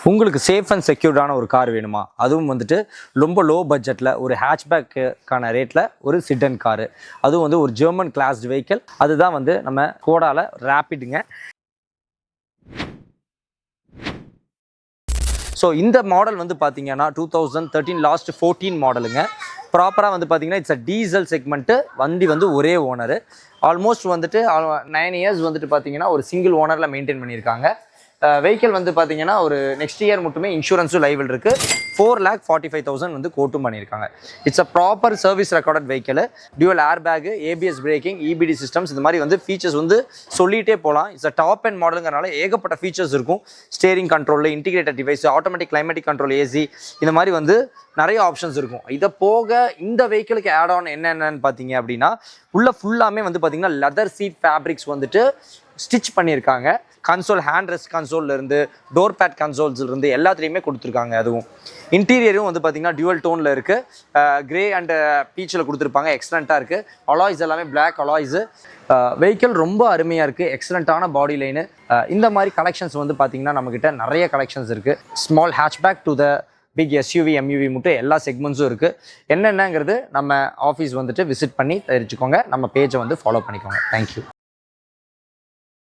உங்களுக்கு safe and செக்யூர்டான ஒரு car வேணுமா? அதுவும் வந்துட்டு ரொம்ப லோ பட்ஜெட்டில் ஒரு ஹேட்ச்பேக்கான ரேட்டில் ஒரு சிட்டன் காரு, அதுவும் வந்து ஒரு ஜெர்மன் கிளாஸ்டு வெஹிக்கிள். அதுதான் வந்து நம்ம ஸ்கோடால ரேபிடுங்க. ஸோ இந்த மாடல் வந்து பார்த்தீங்கன்னா 2013 லாஸ்ட் 14 மாடலுங்க. ப்ராப்பராக வந்து பார்த்தீங்கன்னா இட்ஸ் அ டீசல் செக்மெண்ட்டு. வண்டி வந்து ஒரே ஓனரு. ஆல்மோஸ்ட் வந்துட்டு 9 இயர்ஸ் வந்துட்டு பார்த்தீங்கன்னா ஒரு சிங்கிள் ஓனரில் மெயின்டைன் பண்ணியிருக்காங்க. வெஹிக்கிள் வந்து பார்த்தீங்கன்னா ஒரு நெக்ஸ்ட் இயர் மட்டுமே இன்சூரன்ஸும் லைவில் இருக்குது. 4,45,000 வந்து கோட்டும் பண்ணியிருக்காங்க. It's a proper service recorded vehicle. Dual airbag, ABS braking, EBD systems, இந்த மாதிரி வந்து ஃபீச்சர்ஸ் வந்து சொல்லிகிட்டே போகலாம். இட்ஸ் அ டாப் அண்ட் மாடலுங்கிறனால ஏகப்பட்ட ஃபீச்சர்ஸ் இருக்கும். ஸ்டேரிங் கண்ட்ரோலில் integrated device, automatic climatic control, AC, இந்த மாதிரி வந்து நிறைய ஆப்ஷன்ஸ் இருக்கும். இதை போக இந்த வெஹிக்கிளுக்கு ஆட் ஆன் என்னென்னு பார்த்தீங்க அப்படின்னா உள்ள ஃபுல்லாமே வந்து பார்த்தீங்கன்னா லெதர் சீட் ஃபேப்ரிக்ஸ் வந்துட்டு ஸ்டிச் பண்ணியிருக்காங்க. கன்சோல், ஹேண்ட் ரெஸ்ட் கன்சோல்லேருந்து டோர் பேட் கன்சோல்ஸ்லேருந்து எல்லாத்துலேயுமே கொடுத்துருக்காங்க. அதுவும் இன்டீரியரும் வந்து பார்த்தீங்கன்னா டியூவல் டோனில் இருக்குது. கிரே அண்ட் பீச்சில் கொடுத்துருப்பாங்க. எக்ஸலண்ட்டாக இருக்குது. அலாய்ஸ் எல்லாமே பிளாக் அலாய்ஸு. வெஹிக்கிள் ரொம்ப அருமையாக இருக்குது. எக்ஸலண்ட்டான பாடி லைனு. இந்த மாதிரி கலெக்ஷன்ஸ் வந்து பார்த்தீங்கன்னா நம்மக்கிட்ட நிறைய கலெக்ஷன்ஸ் இருக்குது. Small hatchback to the big SUV, MUV மட்டும் எல்லா செக்மெண்ட்ஸும் இருக்குது. என்னென்னங்கிறது நம்ம ஆஃபீஸ் வந்துட்டு விசிட் பண்ணி தெரிஞ்சுக்கோங்க. நம்ம பேஜை வந்து ஃபாலோ பண்ணிக்கோங்க. தேங்க்யூ.